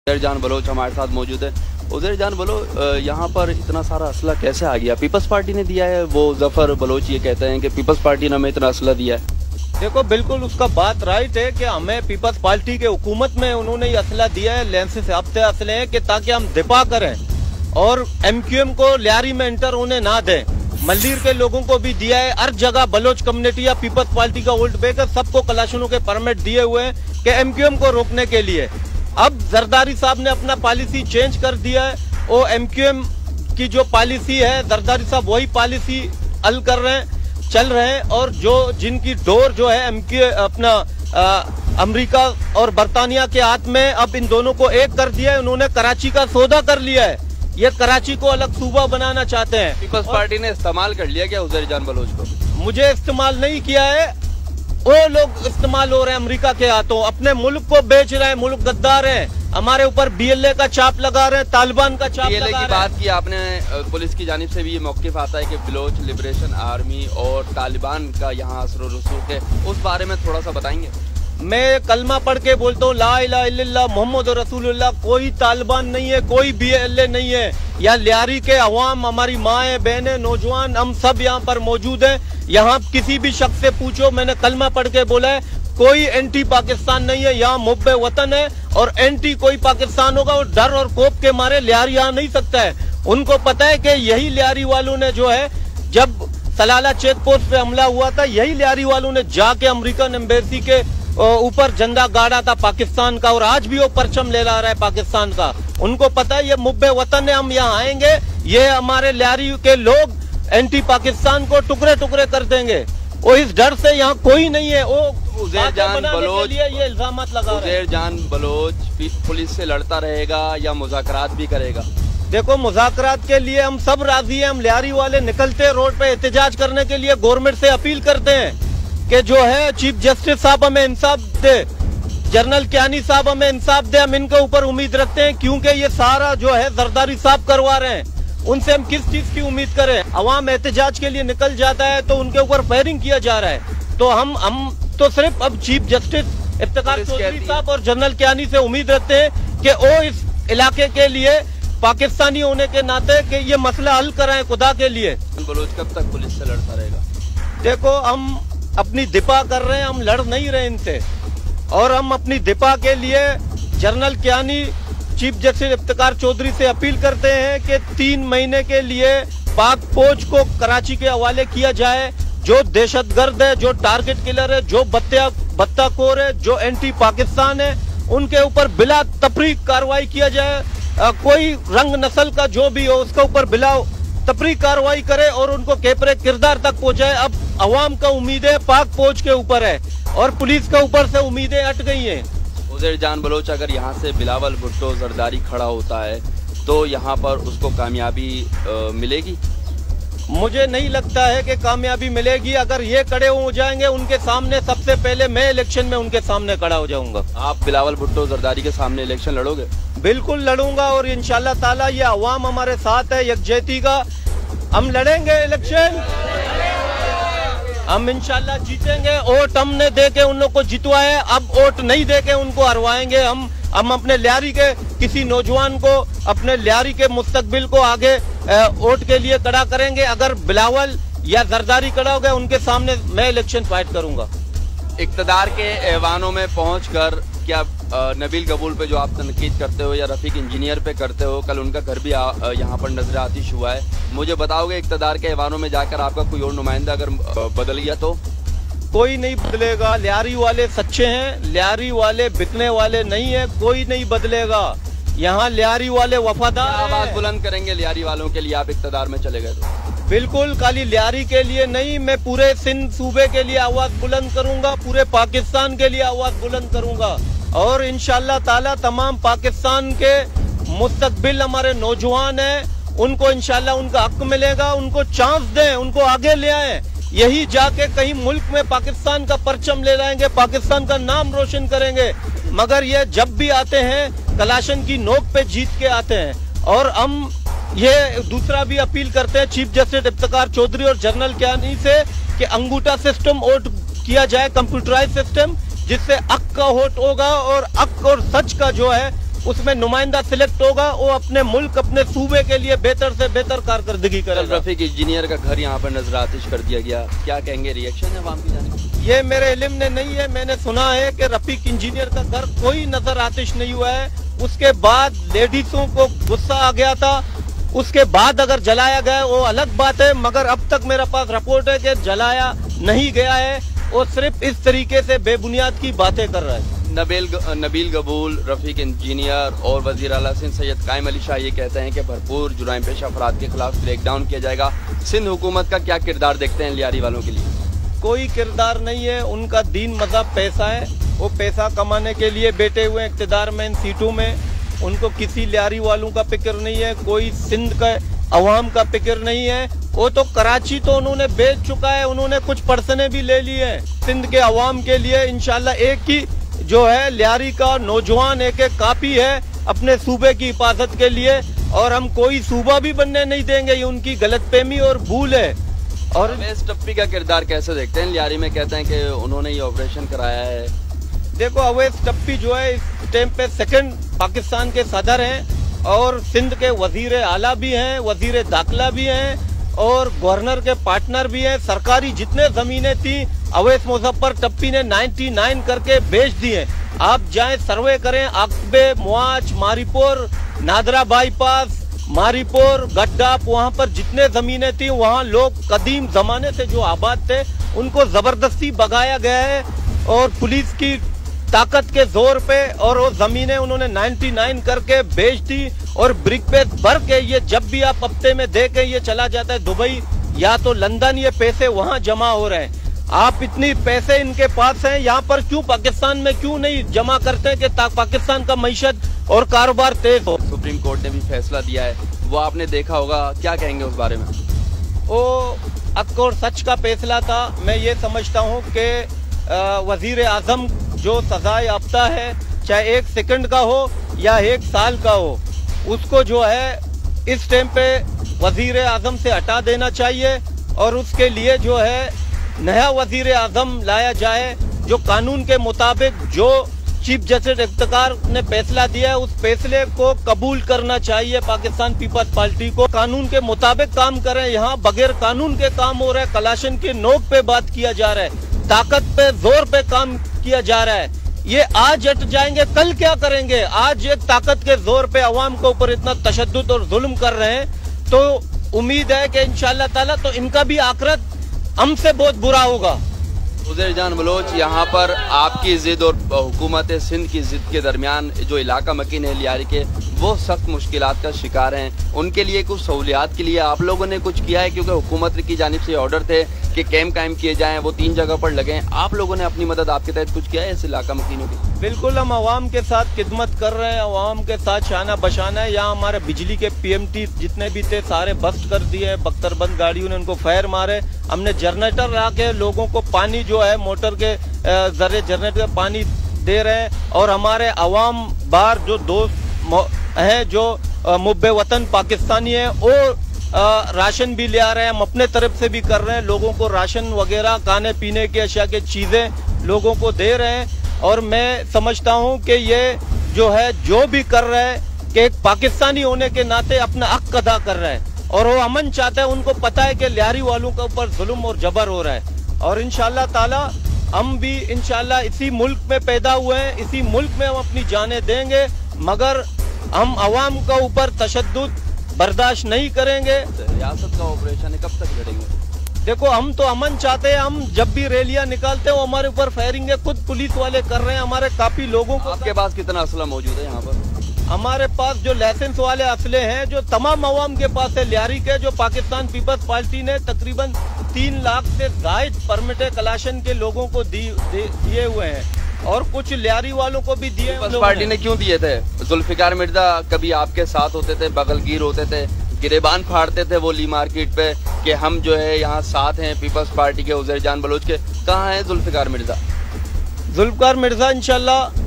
उज़ैर जान बलोच हमारे साथ मौजूद है। उज़ैर जान बलोच, यहाँ पर इतना सारा असला कैसे आ गया? पीपल्स पार्टी ने दिया है? वो जफर बलोच ये कहते हैं कि पीपल्स पार्टी ने हमें इतना असला दिया है। देखो, बिल्कुल उसका बात राइट है कि हमें पीपल्स पार्टी के हुकूमत में उन्होंने ये असला दिया है, लेंस से हफ्ते असले हैं कि ताकि हम दिफा करें और एमक्यूएम को लियारी में एंटर होने ना दें। मल्लीर के लोगों को भी दिया है, हर जगह बलोच कम्युनिटी या पीपल्स पार्टी का वोट बैंक सबको कलाशनों के परमिट दिए हुए हैं कि एमक्यूएम को रोकने के लिए। अब जरदारी साहब ने अपना पॉलिसी चेंज कर दिया है, वो एमक्यूएम की जो पॉलिसी है जरदारी साहब वही पॉलिसी हल कर रहे हैं, चल रहे हैं। और जो जिनकी डोर जो है अपना अमेरिका और बर्तानिया के हाथ में, अब इन दोनों को एक कर दिया है। उन्होंने कराची का सौदा कर लिया है, ये कराची को अलग सूबा बनाना चाहते हैं। पीपल्स पार्टी ने इस्तेमाल कर लिया क्या उज़ैर जान बलोच को? मुझे इस्तेमाल नहीं किया है, वो लोग इस्तेमाल हो रहे हैं अमेरिका के हाथों, अपने मुल्क को बेच रहे हैं। मुल्क गद्दार है, हमारे ऊपर BLA का चाप लगा रहे हैं, तालिबान का चाप लगा रहे हैं। की बात की आपने, पुलिस की जानिब से भी ये मौक़िफ़ आता है कि बलोच लिबरेशन आर्मी और तालिबान का यहाँ असर रसूख है, उस बारे में थोड़ा सा बताएंगे? मैं कलमा पढ़ के बोलता हूँ, ला इलाहा इल्लल्लाह मोहम्मद रसूलुल्लाह। कोई तालिबान नहीं है, कोई BLA नहीं है। यहाँ लियारी के अवाम, हमारी माएँ बहनें नौजवान, हम सब यहाँ पर मौजूद हैं। यहाँ किसी भी शख्स से पूछो, मैंने कलमा पढ़ के बोला है, कोई एंटी पाकिस्तान नहीं है। यहाँ मुहब्बे वतन है और एंटी कोई पाकिस्तान होगा और डर और खौफ के मारे लियारी यहाँ नहीं सकता है। उनको पता है कि यही लियारी वालों ने जो है, जब सलाला चेक पोस्ट पे हमला हुआ था, यही लियारी वालों ने जाके अमेरिकन एम्बेसी के ऊपर झंडा गाड़ा था पाकिस्तान का, और आज भी वो परचम ले ला रहा है पाकिस्तान का। उनको पता है ये मुहब्बे वतन है, हम यहाँ आएंगे, ये हमारे लियारी के लोग एंटी पाकिस्तान को टुकड़े टुकड़े कर देंगे। वो इस डर से यहाँ कोई नहीं है। वो उज़ैर जान बलोच ये इल्जाम लगा रहे हैं। उज़ैर जान बलोच पुलिस से लड़ता रहेगा या मुज़ाकरात भी करेगा? देखो, मुज़ाकरात के लिए हम सब राजी हैं। हम लियारी वाले निकलते रोड पे एहतजाज करने के लिए गवर्नमेंट से अपील करते हैं कि जो है चीफ जस्टिस साहब हमें इंसाफ दे, जनरल कियानी साहब हमें इंसाफ दे। हम इनके ऊपर उम्मीद रखते हैं, क्योंकि ये सारा जो है जरदारी साहब करवा रहे हैं। उनसे हम किस चीज की उम्मीद करें? अवाम एहतजाज के लिए निकल जाता है तो उनके ऊपर फायरिंग किया जा रहा है। तो हम तो सिर्फ अब चीफ जस्टिस इफ्तिकार चौधरी साहब और जनरल कियानी से उम्मीद रखते हैं कि वो इस इलाके के लिए पाकिस्तानी होने के नाते कि ये मसला हल कराएं खुदा के लिए। बलोच कब तक पुलिस से लड़ता रहेगा? देखो, हम अपनी दिफा कर रहे हैं, हम लड़ नहीं रहे इनसे, और हम अपनी दिफा के लिए general Kayani chief justice Iftikhar Chaudhry से अपील करते हैं कि 3 महीने के लिए पाक फौज को कराची के हवाले किया जाए। जो दहशतगर्द है, जो टारगेट किलर है, जो बत्ताखोर है, जो एंटी पाकिस्तान है, उनके ऊपर बिला तफरीक कार्रवाई किया जाए। कोई रंग नस्ल का जो भी हो, उसके ऊपर बिला तफरीक कार्रवाई करे और उनको केपरे किरदार तक पहुंचाए। अब अवाम का उम्मीदें पाक फौज के ऊपर है और पुलिस के ऊपर से उम्मीदें हट गई हैं। उज़ैर जान बलोच, अगर यहाँ से बिलावल भुट्टो जरदारी खड़ा होता है तो यहाँ पर उसको कामयाबी मिलेगी? मुझे नहीं लगता है कि कामयाबी मिलेगी। अगर ये खड़े हो जाएंगे उनके सामने, सबसे पहले मैं इलेक्शन में उनके सामने खड़ा हो जाऊंगा। आप बिलावल भुट्टो जरदारी के सामने इलेक्शन लड़ोगे? बिल्कुल लड़ूंगा, और इंशाल्लाह ताला ये अवाम हमारे साथ है, यकजहती का हम लड़ेंगे इलेक्शन, हम इंशाल्लाह जीतेंगे। वोट हमने दे के उन लोग को जितवाया, अब वोट नहीं दे के उनको हरवाएंगे। हम अपने लियारी के किसी नौजवान को, अपने लियारी के मुस्तकबिल को आगे वोट के लिए खड़ा करेंगे। अगर बिलावल या जरदारी खड़ा हो गए, उनके सामने मैं इलेक्शन फाइट करूंगा। इक़्तिदार के ऐवानों में पहुंचकर क्या नबील कबूल पे जो आप तनकीद करते हो या रफीक इंजीनियर पे करते हो, कल उनका घर भी यहाँ पर नजर आतिश हुआ है, मुझे बताओगे इक़्तिदार के ऐवानों में जाकर आपका कोई और नुमाइंदा अगर बदल गया तो? कोई नहीं बदलेगा। लियारी वाले सच्चे हैं, लियारी वाले बिकने वाले नहीं है, कोई नहीं बदलेगा। यहाँ लियारी वाले वफादार। आवाज बुलंद करेंगे लियारी वालों के लिए आप इक़्तिदार में चले गए तो? बिल्कुल, खाली लियारी के लिए नहीं, मैं पूरे सिंध सूबे के लिए आवाज बुलंद करूंगा, पूरे पाकिस्तान के लिए आवाज बुलंद करूंगा। और इंशाल्लाह ताला तमाम पाकिस्तान के मुस्तकबिल हमारे नौजवान हैं, उनको इंशाल्लाह उनका हक मिलेगा। उनको चांस दें, उनको आगे ले आए, यही जाके कहीं मुल्क में पाकिस्तान का परचम ले लाएंगे, पाकिस्तान का नाम रोशन करेंगे। मगर ये जब भी आते हैं कलाशन की नोक पे जीत के आते हैं। और हम ये दूसरा भी अपील करते हैं चीफ जस्टिस इफ्तिकार चौधरी और जनरल कियानी से कि अंगूठा सिस्टम वोट किया जाए, कंप्यूटराइज सिस्टम, जिससे हक का वोट होगा और हक और सच का जो है उसमें नुमाइंदा सिलेक्ट होगा, वो अपने मुल्क अपने सूबे के लिए बेहतर से बेहतर कारकर्दगी करेगा। रफीक इंजीनियर का घर यहाँ पर नजर आतिश कर दिया गया, क्या कहेंगे, रिएक्शन है आवाम की जानिब? ये मेरे इल्म में नहीं है, मैंने सुना है कि रफीक इंजीनियर का घर कोई नजर आतिश नहीं हुआ है। उसके बाद लेडीजों को गुस्सा आ गया था, उसके बाद अगर जलाया गया वो अलग बात है, मगर अब तक मेरे पास रिपोर्ट है कि जलाया नहीं गया है। वो सिर्फ इस तरीके से बेबुनियाद की बातें कर रहा है। नबील गबूल, रफीक इंजीनियर और वजीर आला सिंध सैयद कायम अली शाह ये कहते हैं कि भरपूर जुराइम पेशा अफराद के खिलाफ क्रेकडाउन किया जाएगा। सिंध हुकूमत का क्या किरदार देखते हैं लियारी वालों के लिए? कोई किरदार नहीं है, उनका दीन मजहब पैसा है, वो पैसा कमाने के लिए बैठे हुए इक़्तिदार में इन सीटों में। उनको किसी लियारी वालों का फिक्र नहीं है, कोई सिंध का अवाम का फिक्र नहीं है। वो तो कराची तो उन्होंने बेच चुका है, उन्होंने कुछ पर्सने भी ले ली है। सिंध के अवाम के लिए इंशाल्लाह एक ही जो है लियारी का नौजवान एक काफी है अपने सूबे की हिफाजत के लिए, और हम कोई सूबा भी बनने नहीं देंगे। ये उनकी गलतफहमी और भूल है। और अवैस टप्पी का किरदार कैसे देखते हैं लियारी में? कहते हैं कि उन्होंने ये ऑपरेशन कराया है। देखो, अवैस टप्पी जो है इस टाइम पे सेकंड पाकिस्तान के सदर हैं और सिंध के वजीर आला भी हैं, वजीर दाखिला भी हैं और गवर्नर के पार्टनर भी हैं। सरकारी जितने जमीनें थी अवैस मुजफ्फर टप्पी ने 99 करके बेच दी हैं। आप जाएं सर्वे करें, अकबे, मुआच, मारीपुर, नादरा बाईपास, मारीपुर, गड्डाप, वहाँ पर जितने जमीनें थी वहाँ लोग कदीम जमाने से जो आबाद थे उनको जबरदस्ती भगाया गया है और पुलिस की ताकत के जोर पे, और वो जमीनें उन्होंने 99 करके बेच दी। और ब्रिक पे भर के ये जब भी आप हफ्ते में दे के ये चला जाता है दुबई या तो लंदन, ये पैसे वहाँ जमा हो रहे हैं। आप इतनी पैसे इनके पास हैं, यहाँ पर क्यों पाकिस्तान में क्यों नहीं जमा करते कि पाकिस्तान का मईशत और कारोबार तेज हो? सुप्रीम कोर्ट ने भी फैसला दिया है, वो आपने देखा होगा, क्या कहेंगे उस बारे में? वो हक और सच का फैसला था। मैं ये समझता हूँ कि वजीर आजम जो सजा याफ्ता है, चाहे 1 सेकंड का हो या 1 साल का हो, उसको जो है इस टाइम पे वजीर आजम से हटा देना चाहिए और उसके लिए जो है नया वजीर आजम लाया जाए जो कानून के मुताबिक जो चीफ जस्टिस इफ्तिकार ने फैसला दिया है उस फैसले को कबूल करना चाहिए। पाकिस्तान पीपल्स पार्टी को कानून के मुताबिक काम करें। यहाँ बगैर कानून के काम हो रहा है, कलाशन की नोक पे बात किया जा रहा है, ताकत पे जोर पे काम किया जा रहा है। ये आज हट जाएंगे, कल क्या करेंगे? आज एक ताकत के जोर पे अवाम के ऊपर इतना तशद्दुद और जुल्म कर रहे हैं, तो उम्मीद है कि इंशाअल्लाह ताला तो इनका भी आखिरत हमसे बहुत बुरा होगा। उज़ैर जान बलोच, यहाँ पर आपकी जिद और हुकूमत सिंध की जिद के दरमियान जो इलाका मकीन है लियारी के, वो सख्त मुश्किलात का शिकार हैं। उनके लिए कुछ सहूलियात के लिए आप लोगों ने कुछ किया है? क्योंकि हुकूमत की जानिब से ऑर्डर थे कि कैंप कायम किए जाएं, वो 3 जगह पर लगे। आप लोगों ने अपनी मदद आपके तहत कुछ किया है इस इलाका मकीनों की? बिल्कुल, हम अवाम के साथ खिदमत कर रहे हैं, अवाम के साथ शाना बशाना है। यहाँ हमारे बिजली के PMT जितने भी थे सारे बस्ट कर दिए, बख्तरबंद गाड़ियों ने उनको फायर मारे। हमने जनरेटर ला के लोगों को पानी जो है मोटर के जरिए जनरेटर का पानी दे रहे हैं। और हमारे अवाम बार जो दोस्त हैं जो मुब्बे वतन पाकिस्तानी हैं वो राशन भी ले आ रहे हैं, हम अपने तरफ से भी कर रहे हैं। लोगों को राशन वगैरह खाने पीने की अशिया की चीजें लोगों को दे रहे हैं। और मैं समझता हूं कि ये जो है जो भी कर रहा है कि एक पाकिस्तानी होने के नाते अपना हक अदा कर रहा है और वो अमन चाहता है। उनको पता है कि लियारी वालों के ऊपर जुल्म और जबर हो रहा है और इंशाअल्लाह ताला हम भी इंशाअल्लाह इसी मुल्क में पैदा हुए हैं, इसी मुल्क में हम अपनी जानें देंगे, मगर हम अवाम का ऊपर तशद्दुद बर्दाश्त नहीं करेंगे। रियासत का ऑपरेशन है, कब तक लड़ेंगे? देखो, हम तो अमन चाहते हैं। हम जब भी रैलियां निकालते हैं वो हमारे ऊपर फायरिंग है खुद पुलिस वाले कर रहे हैं। हमारे काफी लोगों को। आपके पास कितना असला मौजूद है यहाँ पर? हमारे पास जो लाइसेंस वाले असले हैं जो तमाम अवाम के पास है लियारी के, जो पाकिस्तान पीपल्स पार्टी ने तकरीबन 3 लाख से जायद परमिट कलाशन के लोगों को दिए हुए हैं और कुछ लियारी वालों को भी दिए। पीपल्स पार्टी ने क्यों दिए थे? जुल्फिकार मिर्जा कभी आपके साथ होते थे, बगलगीर होते थे, गिरेबान फाड़ते थे वो ली मार्केट पे कि हम जो है यहाँ साथ हैं पीपल्स पार्टी के, उज़ैर जान बलोच के। कहाँ है जुल्फिकार मिर्जा? जुल्फिकार मिर्जा इंशाल्लाह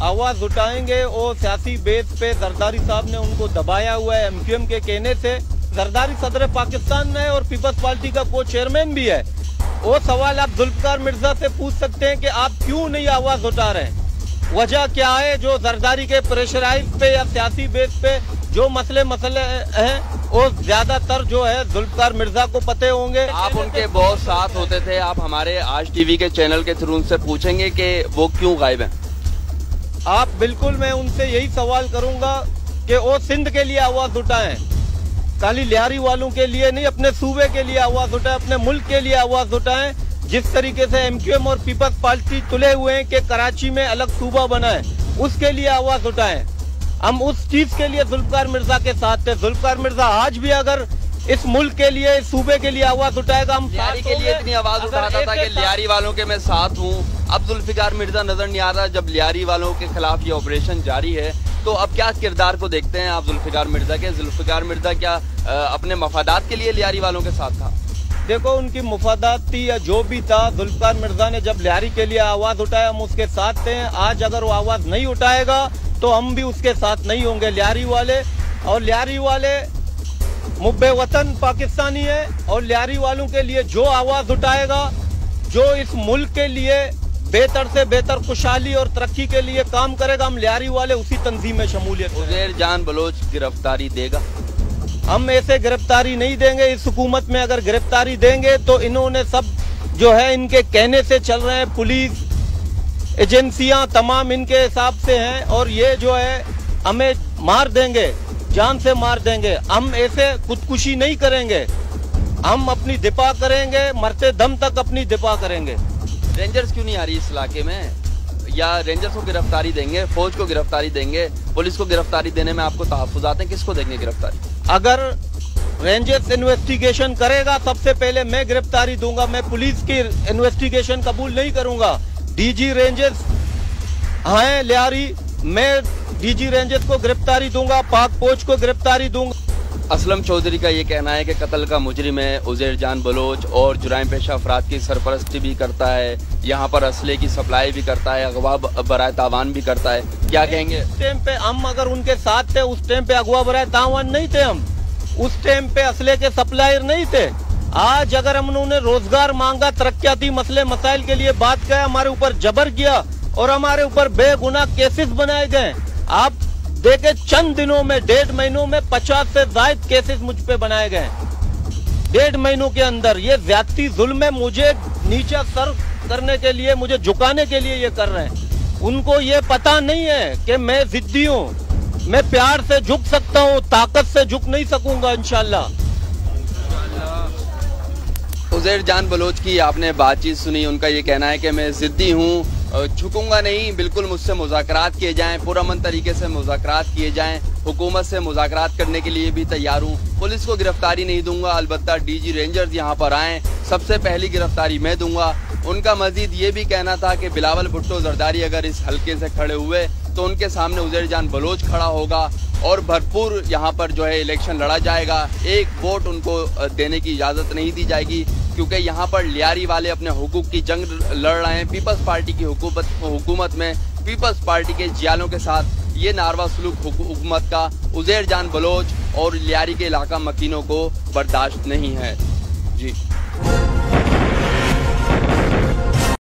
आवाज उठाएंगे। वो सियासी बेस पे जरदारी साहब ने उनको दबाया हुआ है MQM के कहने से। जरदारी सदर पाकिस्तान है और पीपल्स पार्टी का को चेयरमैन भी है। वो सवाल आप जुल्फिकार मिर्जा से पूछ सकते हैं कि आप क्यों नहीं आवाज उठा रहे हैं। वजह क्या है, जो जरदारी के प्रेशराइज पे या सियासी बेस पे जो मसले हैं वो ज्यादातर जो है जुल्फकार मिर्जा को पते होंगे। आप उनके बहुत साथ होते थे, आप हमारे आज टीवी के चैनल के थ्रू उनसे पूछेंगे कि वो क्यों गायब हैं? आप बिल्कुल, मैं उनसे यही सवाल करूंगा कि वो सिंध के लिए आवाज उठाएं, खाली लियारी वालों के लिए नहीं, अपने सूबे के लिए आवाज उठाएं, अपने मुल्क के लिए आवाज उठाएं। जिस तरीके से एमक्यूएम और पीपल्स पार्टी तुले हुए हैं कि कराची में अलग सूबा बना है, उसके लिए आवाज उठाएं। हम उस चीज के लिए जुल्फकार मिर्जा के साथ थे। जुल्फकार मिर्जा आज भी अगर इस मुल्क के लिए, इस सूबे के लिए आवाज उठाएगा, हम लियारी के लिए इतनी आवाज उठाता था कि लियारी वालों के मैं साथ हूँ। अब जुल्फिकार मिर्जा नजर नहीं आ रहा। जब लियारी वालों के खिलाफ ये ऑपरेशन जारी है तो अब क्या किरदार को देखते हैं आप जुल्फिकार मिर्जा के? जुल्फिकार मिर्जा क्या अपने मफादात के लिए लियारी वालों के साथ था? देखो, उनकी मुफादात थी या जो भी था, जुल्फिकार मिर्जा ने जब लियारी के लिए आवाज उठाया हम उसके साथ थे। आज अगर वो आवाज नहीं उठाएगा तो हम भी उसके साथ नहीं होंगे। लियारी वाले और लियारी वाले मुब्बे वतन पाकिस्तानी है और लियारी वालों के लिए जो आवाज उठाएगा, जो इस मुल्क के लिए बेहतर से बेहतर खुशहाली और तरक्की के लिए काम करेगा, हम लियारी वाले उसी तंजीम में शमूलियत। उज़ैर जान बलोच गिरफ्तारी देगा? हम ऐसे गिरफ्तारी नहीं देंगे। इस हुकूमत में अगर गिरफ्तारी देंगे तो इन्होंने सब जो है इनके कहने से चल रहे हैं, पुलिस एजेंसियां तमाम इनके हिसाब से हैं और ये जो है हमें मार देंगे, जान से मार देंगे। हम ऐसे खुदकुशी नहीं करेंगे, हम अपनी दिफा करेंगे, मरते दम तक अपनी दिफा करेंगे। रेंजर्स क्यों नहीं आ रही इस इलाके में? या रेंजर्स को गिरफ्तारी देंगे, फौज को गिरफ्तारी देंगे, पुलिस को गिरफ्तारी देने में आपको तहफ्फुज़ात हैं? किसको देंगे गिरफ्तारी? अगर रेंजर्स इन्वेस्टिगेशन करेगा सबसे पहले मैं गिरफ्तारी दूंगा। मैं पुलिस की इन्वेस्टिगेशन कबूल नहीं करूंगा। डीजी रेंजर्स हैं लियारी, मैं डीजी रेंजर्स को गिरफ्तारी दूंगा, पाक फौज को गिरफ्तारी दूंगा। असलम चौधरी का ये कहना है कि कत्ल का मुजरिम है उज़ैर जान बलोच और जुराइम पेशा अफराद की सरपरस्ती भी करता है, यहाँ पर असले की सप्लाई भी करता है, अगवा बराए तावान भी करता है। क्या कहेंगे? उस टाइम पे हम अगर उनके साथ थे, उस टाइम पे अगवा बराए तावान नहीं थे, हम उस टाइम पे असले के सप्लायर नहीं थे। आज अगर हम उन्होंने रोजगार मांगा, तरक्याती मसले मसाइल के लिए बात किया, हमारे ऊपर जबर किया और हमारे ऊपर बेगुनाह केसेस बनाए गए। आप देखे चंद दिनों में, 1.5 महीनों में 50 से ज्यादा केसेस मुझ पे बनाए गए। 1.5 महीनों के अंदर ये ज्यादती जुल्म है। मुझे नीचा सर करने के लिए, मुझे झुकाने के लिए ये कर रहे हैं। उनको ये पता नहीं है कि मैं जिद्दी हूँ, मैं प्यार से झुक सकता हूँ, ताकत से झुक नहीं सकूंगा इंशाल्लाह। उज़ैर जान बलोच की आपने बातचीत सुनी। उनका ये कहना है कि मैं जिद्दी हूँ, झुकूंगा नहीं, बिल्कुल मुझसे मुज़ाकरात किए जाएं, पुरअमन तरीके से मुज़ाकरात किए जाएं, हुकूमत से मुज़ाकरात करने के लिए भी तैयार हूँ। पुलिस को गिरफ्तारी नहीं दूंगा, अलबत्ता डीजी रेंजर्स यहाँ पर आएँ, सबसे पहली गिरफ्तारी मैं दूंगा। उनका मजीद ये भी कहना था कि बिलावल भुट्टो जरदारी अगर इस हल्के से खड़े हुए तो उनके सामने उज़ैर जान बलोच खड़ा होगा और भरपूर यहाँ पर जो है इलेक्शन लड़ा जाएगा। एक वोट उनको देने की इजाज़त नहीं दी जाएगी क्योंकि यहाँ पर लियारी वाले अपने हुकूक की जंग लड़ रहे हैं। पीपल्स पार्टी की हुकूमत में पीपल्स पार्टी के जियालों के साथ ये नारवा सलूक हुकूमत का उज़ैर जान बलोच और लियारी के इलाका मकीनों को बर्दाश्त नहीं है। जी।